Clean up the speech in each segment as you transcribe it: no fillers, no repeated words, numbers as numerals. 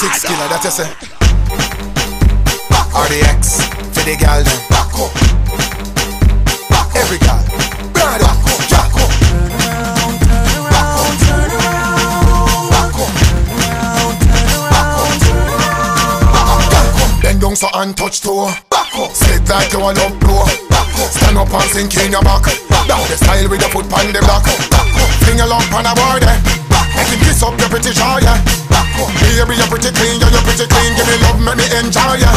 6 killer, that you say. RDX, for the girl them. Every girl, brother, Jack. Bend down so and touch toe. Sit like you a love blow. Stand up and sink in your back. Down the style with your foot on the block. Fling a lump on a board. Make him kiss up your pretty jaw, yeah. Baby, you're pretty clean, yeah, you're pretty clean. Give me love, make me enjoy, yeah.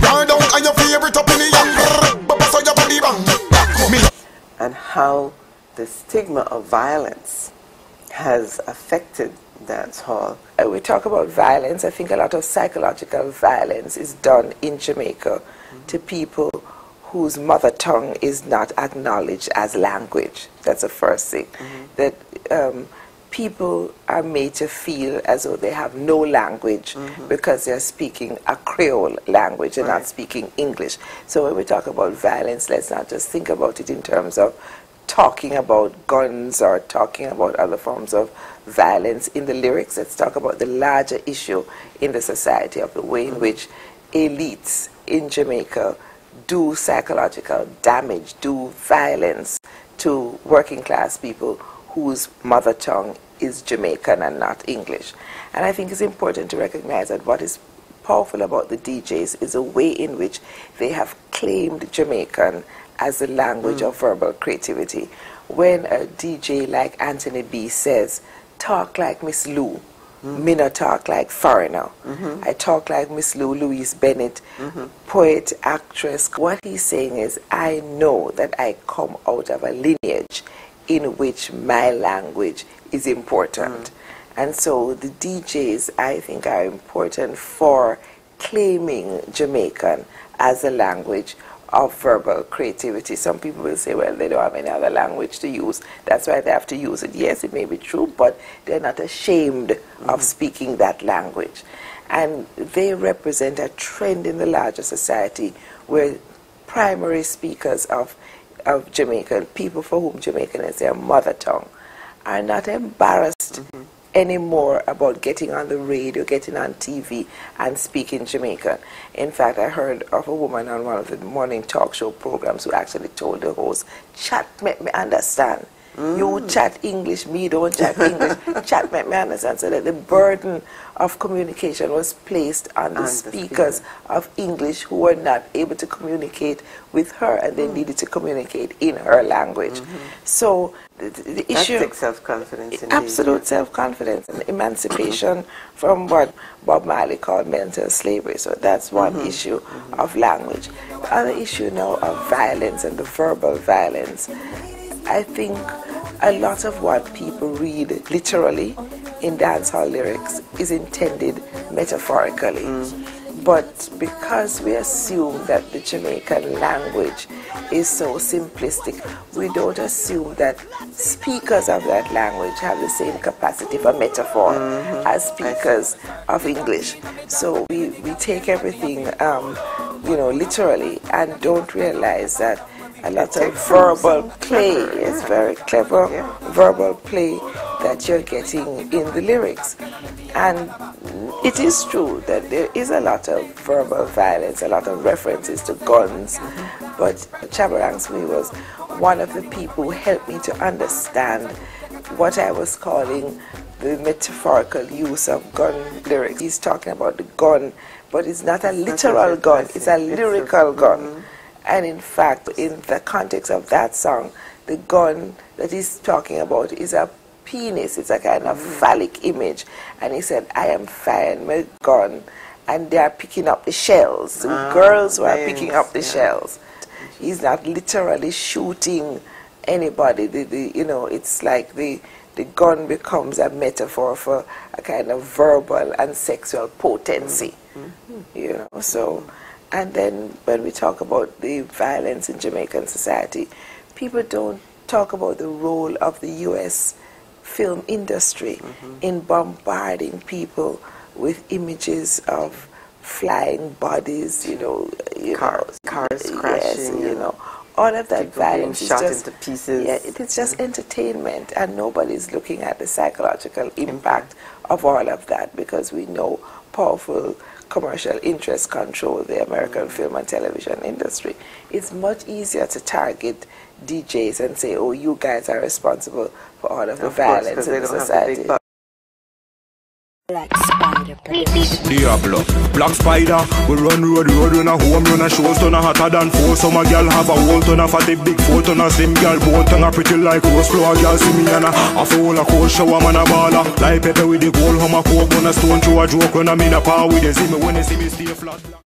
Ride down on your favorite up in the young. But so your body bang. And how the stigma of violence has affected dancehall. We talk about violence. I think a lot of psychological violence is done in Jamaica to people whose mother tongue is not acknowledged as language. That's the first thing. That people are made to feel as though they have no language because they're speaking a Creole language and not speaking English. So when we talk about violence, let's not just think about it in terms of talking about guns or talking about other forms of violence in the lyrics. Let's talk about the larger issue in the society of the way in which elites in Jamaica do psychological damage, do violence to working class people whose mother tongue is Jamaican and not English. And I think it's important to recognize that what is powerful about the DJs is the way in which they have claimed Jamaican as the language of verbal creativity. When a DJ like Anthony B says, talk like Miss Lou, me not talk like foreigner. I talk like Miss Lou, Louise Bennett, poet, actress. What he's saying is, I know that I come out of a lineage in which my language is important. And so the DJs, I think, are important for claiming Jamaican as a language of verbal creativity. Some people will say, well, they don't have any other language to use, that's why they have to use it. Yes, it may be true, but they're not ashamed of speaking that language. And they represent a trend in the larger society where primary speakers of Jamaican, people for whom Jamaican is their mother tongue, are not embarrassed anymore about getting on the radio, getting on TV and speaking Jamaican. In fact, I heard of a woman on one of the morning talk show programs who actually told the host, chat make me understand. You chat English, me don't chat English. Chat make me understand. So that the burden of communication was placed on the speakers of English who were not able to communicate with her, and they needed to communicate in her language. So the issue... That takes self-confidence. Absolute self-confidence and emancipation from what Bob Marley called mental slavery. So that's one issue of language. The other issue now of violence and the verbal violence. I think a lot of what people read literally in dancehall lyrics is intended metaphorically. But because we assume that the Jamaican language is so simplistic, we don't assume that speakers of that language have the same capacity for metaphor as speakers of English. So we take everything literally and don't realize that a lot of verbal play is very clever verbal play that you're getting in the lyrics. And it is true that there is a lot of verbal violence, a lot of references to guns, but Chabarang Swee was one of the people who helped me to understand what I was calling the metaphorical use of gun lyrics. He's talking about the gun, but it's not a literal gun, it's a lyrical gun. And in fact, in the context of that song, the gun that he's talking about is a penis. It's a kind of phallic image. And he said, I am firing my gun, and they are picking up the shells. The girls were picking up the shells. He's not literally shooting anybody. It's like the gun becomes a metaphor for a kind of verbal and sexual potency. So... And then when we talk about the violence in Jamaican society, people don't talk about the role of the U.S. film industry in bombarding people with images of flying bodies, cars crashing, all of that violence is shot just into pieces. Yeah, it is just entertainment, and nobody's looking at the psychological impact of all of that, because we know powerful commercial interests control the American film and television industry, it's much easier to target DJs and say, oh, you guys are responsible for all of the violence in the society. Black Spider Diablo, Black Spider, we run road when a home run a shows ton a hotter than four. Some a girl have a whole ton of fatty big foot ton a slim girl bone ton a pretty like rose flower girl see me and a half a whole a cold shower man a baller like pepper with the gold hum a coke on a stone through a joke when I'm in a power with the see me when they see me stay flat.